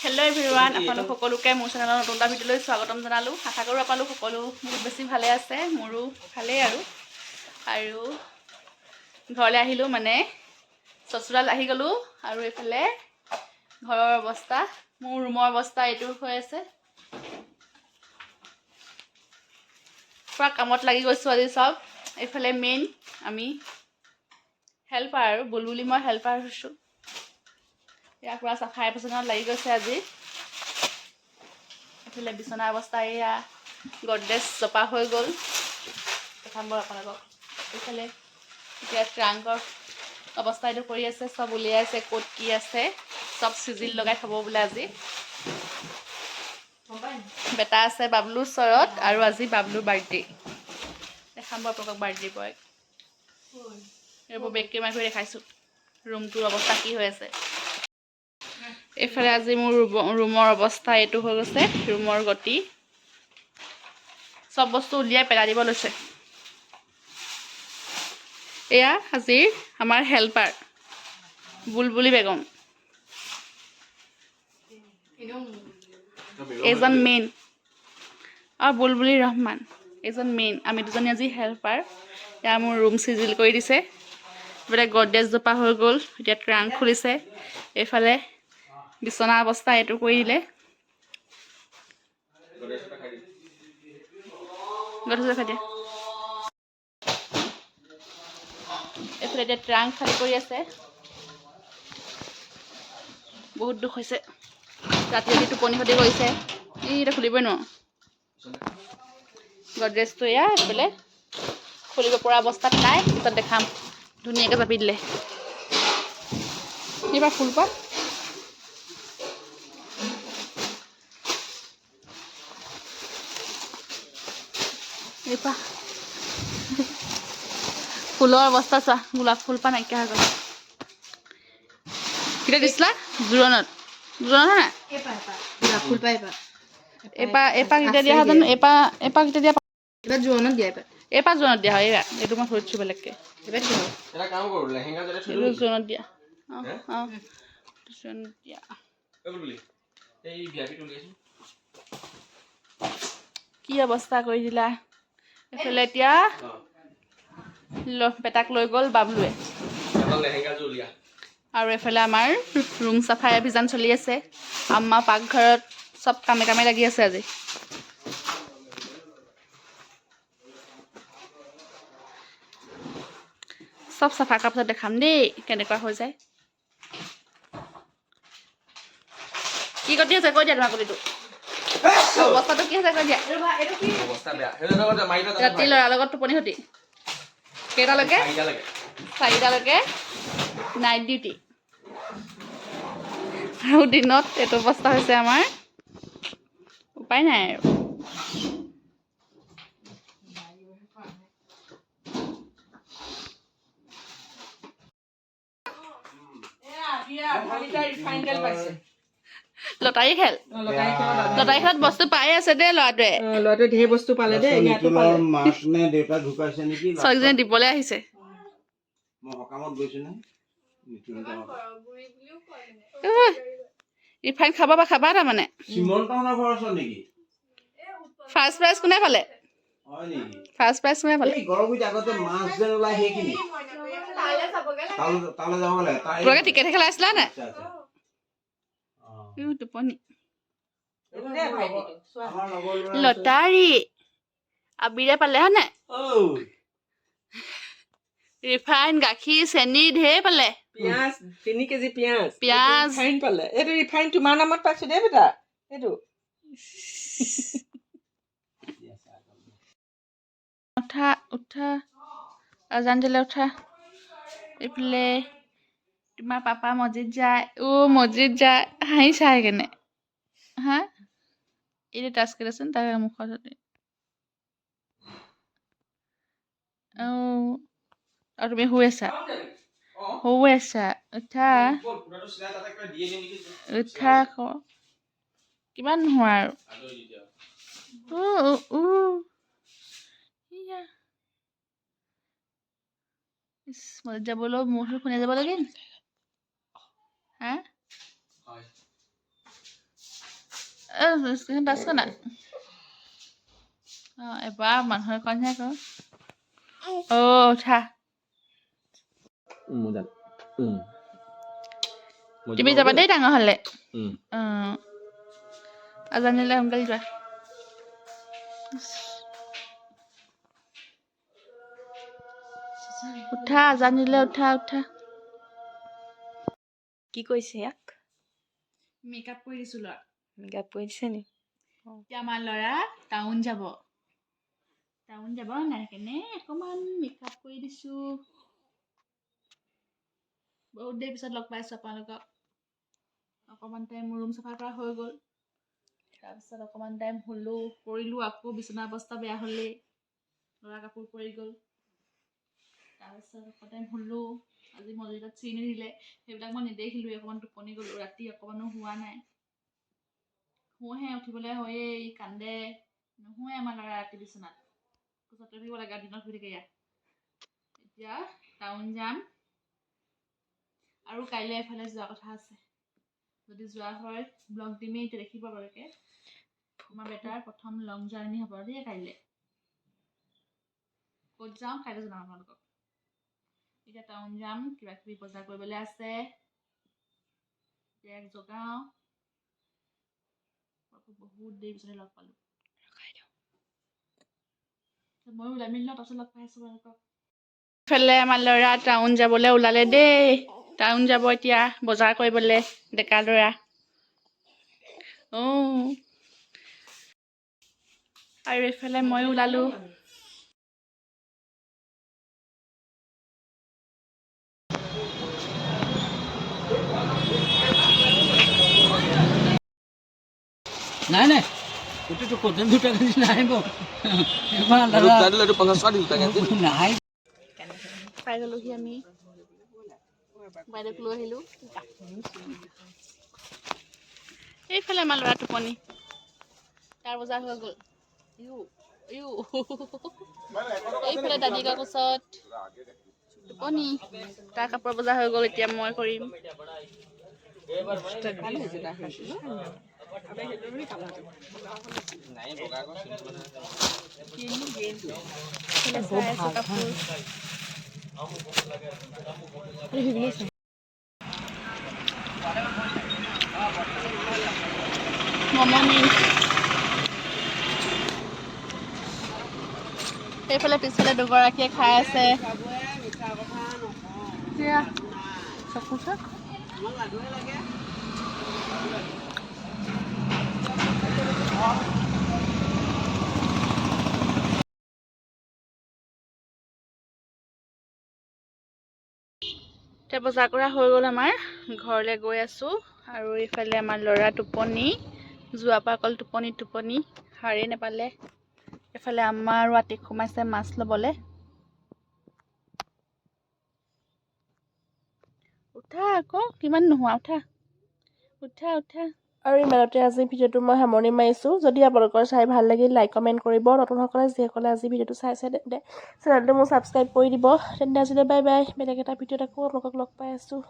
Hello' everyone, আপোনালোক সকলোকে মোৰ চেনেলৰ নতুন এটা ভিডিঅ'লৈ স্বাগতম জনালোঁ। আশা কৰোঁ আপোনালোক সকলো বহুত বেছি ভালে আছে, মোৰো ভালেই আৰু ঘৰলৈ আহিলোঁ, মানে চচুৰাল আহি গ'লোঁ। আৰু এইফালে ঘৰৰ অৱস্থা, মোৰ ৰুমৰ অৱস্থা এইটো হৈ আছে। পূৰা কামত লাগি গৈছোঁ আজি চব। এইফালে মেইন আমি হেল্পাৰ, আৰু বুলবুলি মই হেল্পাৰ হৈছোঁ। ইয়াৰ পূৰা চাফাই পচনত লাগি গৈছে আজি। এইফালে বিচনাৰ অৱস্থা, এয়া গডৰেজ চপা হৈ গ'ল। দেখাম বাৰু আপোনালোকক। এইফালে এতিয়া ট্ৰাংকৰ অৱস্থা এইটো কৰি আছে, চব উলিয়াই আছে, ক'ত কি আছে চব চিজিল লগাই থ'ব বোলে আজি। বেটা আছে বাবলুৰ ওচৰত, আৰু আজি বাবলুৰ বাৰ্থডে। দেখাম বাৰু আপোনালোকক বাৰ্থডে বয়। এইবোৰ বেগকে মাৰি কৰি দেখাইছোঁ ৰুমটোৰ অৱস্থা কি হৈ আছে। এইফালে আজি মোৰ ৰুমৰ অৱস্থা এইটো হৈ গৈছে, ৰুমৰ গতি চব বস্তু উলিয়াই পেলাই দিব লৈছে। এয়া আজিৰ আমাৰ হেল্পাৰ বুলবুলি বেগম, এইজন মেইন, আৰু বুলবুলি ৰহমান এইজন মেইন। আমি দুজনী আজি হেল্পাৰ। এয়া মোৰ ৰুম চিজিল কৰি দিছে। এইফালে গডৰেজ জোপা হৈ গ'ল, এতিয়া ট্ৰাংক খুলিছে। এইফালে বিচনা অৱস্থা এইটো কৰি দিলে। এইফালে এতিয়া ট্ৰাংক খালী কৰি আছে। বহুত দুখ হৈছে, ৰাতি ৰাতি টোপনি ক্ষতি কৰিছে। এতিয়া খুলিবই নোৱাৰোঁ। গডৰেজটো এয়া এইফালে খুলিব পৰা অৱস্থাত নাই, পিছত দেখাম। ধুনীয়াকৈ জাপি দিলে। এইবাৰ ফুল পা এইপা ফুলৰ অৱস্থা চোৱা, গোলাপ ফুল পা নাইকিয়া হৈ গ'ল। কেতিয়া দিছিলা? জোৰণত হে ফুল পা এপা কেতিয়া দিয়া হয় জানো? এপা কেতিয়া দিয়া? এবাৰ জোৰণত দিয়া। এপা জোৰণত দিয়া হয়। এইটো মই থৈছোঁ বেলেগকৈ। এইটো জোৰণত দিয়া। জোৰণত দিয়া। কি অৱস্থা কৰি দিলা। এইফালে এতিয়া বেটাক লৈ গ'ল বাবলুৱে। আৰু এইফালে আমাৰ ৰুম চাফাই অভিযান চলি আছে। আম্মা পাকঘৰত চব কামে কামে লাগি আছে আজি। চব চাফা কৰাৰ পিছত দেখাম দেই কেনেকুৱা হৈ যায়। কি গতি আছে কৈ দিয়া, তোমাৰ গতিটো অৱস্থাটো কি হৈছে কৈ দিয়া। ৰাতি ল'ৰাৰ লগত টোপনি ক্ষতি কেইটালৈকে? 4টালৈকে নাইট ডিউটি, আৰু দিনত এইটো অৱস্থা হৈছে আমাৰ। উপায় নাই আৰু। লটাৰী খেল, লটাৰী খেলত বস্তু পাই আছে দেই ল'ৰাটোৱে ধেৰ বস্তু পালে দেই। ছোৱালীজনী দিবলৈ আহিছে। ৰিফাইন খাবা বা খাবা তাৰমানে। ফাৰ্ষ্ট প্ৰাইজ কোনে পালে? ফাৰ্ষ্ট প্ৰাইজ কোনে পালে? তোমালোকে টিকেট খেলাইছিলা নে? টোপনি লটাৰী আবিৰে পালে হয় নাই? ৰিফাইন, গাখীৰ, চেনি ঢেৰ পালে। পিঁয়াজ 3 কেজি পিঁয়াজ পালে। এইটো ৰিফাইন তোমাৰ নামত পাইছো দেই বেটা। এইটো উঠা উঠা, আজান দিলে উঠা। এইফালে তোমাৰ পাপা মছজিদ যায়। মছজিদ যায়, হাঁহিছা কেনে হা? এইটো টাচ কৰিলেচোন তাৰ মুখত। আৰু তুমি শুই আছা? শুই আছা? উঠা উঠা আকৌ। কিমান নোহোৱা আৰু। মছজিদ যাবলৈও মোৰ শুনি যাব লাগে নি? হা? টাচ কৰা না এবাৰ মানুহৰ কণহে ক উঠা তুমি যাবা দেই ডাঙৰ হ'লে আজানিলে সোনকালে যোৱা উঠা আজানিলে উঠা উঠা কি কৈছে ইয়াক মেকআপ কৰি দিছো ল'ৰা মেকআপ কৰি দিছে নি এতিয়া আমাৰ ল'ৰা টাউন যাব নাই কেনে অকণমান মেকআপ কৰি দিছো বহুত দেৰি পিছত লগ পাইছোঁ আপোনালোকক অকণমান টাইম ৰুম চাফা কৰা হৈ গ'ল তাৰপিছত অকণমান টাইম শুলোঁ কৰিলোঁ আকৌ বিচনা অৱস্থা বেয়া হ'লেই ল'ৰা কাপোৰ পৰি গ'ল তাৰপিছত অকণ টাইম শুলোঁ আজি মছজিদত চিন দিলে সেইবিলাক মই নেদেখিলোঁৱেই অকণমান টোপনি গ'লোঁ ৰাতি অকণমানো হোৱা নাই শুহে উঠিবলৈ হয়েই কান্দে নুশুৱে আমাৰ ল'ৰা ৰাতি বিচনাত কোচত থাকিব লাগে দিনত শুই থাকে ইয়াত এতিয়া টাউন যাম আৰু কাইলৈ এফালে যোৱা কথা আছে যদি যোৱা হয় ব্লগ দিমেই এতিয়া দেখিব বাৰুকে আমাৰ বেটাৰ প্ৰথম লং জাৰ্ণি হ'ব দেই কাইলৈ ক'ত যাওঁ কাইলৈ জনাম আপোনালোকক এতিয়া টাউন যাম কিবা কিবি বজাৰ কৰিবলৈ আছে এতিয়া জগাওঁ বহুত দেৰি পিছতে লগ পালোঁ ময়ো ওলাই মেলি লওঁ তাৰপিছত লগ পাই আছোঁ আপোনালোকক ইফালে আমাৰ ল'ৰা টাউন যাবলৈ ওলালে দেই টাউন যাব এতিয়া বজাৰ কৰিবলৈ ডেকা ল'ৰা আৰু এইফালে ময়ো ওলালোঁ নাই নাই এইটোতো কদম দুটা কেজি নাহিব নাই পাই গ'লোহি আমি বাইদেউক লৈ আহিলোঁ এইফালে আমাৰ ল'ৰা টোপনি তাৰ বজাৰ হৈ গ'ল এইফালে দাদিকৰ কোচত টোপনি তাৰ কাপোৰ বজাৰ হৈ গ'ল এতিয়া মই কৰিম মমনি সেইফালে পিছফালে দুগৰাকীয়ে খাই আছে চকু চাক এতিয়া বজাৰ কৰা হৈ গ'ল আমাৰ ঘৰলৈ গৈ আছোঁ আৰু এইফালে আমাৰ ল'ৰা টোপনি যোৱাৰ পৰা অকল টোপনি সাৰেই নাপালে এইফালে আমাৰ আৰু আতিক সোমাইছে মাছ ল'বলৈ উঠা আকৌ কিমান নোহোৱা উঠা আৰু ইমানতে আজি ভিডিঅ'টো মই সামৰণি মাৰিছোঁ যদি আপোনালোকৰ চাই ভাল লাগিল লাইক কমেণ্ট কৰিব নতুনসকলে যিসকলে আজি ভিডিঅ'টো চাইছে তেন্তে চেনেলটো মোৰ ছাবস্ক্ৰাইব কৰি দিব তেন্তে আজিলৈ বাই বাই বেলেগ এটা ভিডিঅ'ত আকৌ আপোনালোকক লগ পাই আছোঁ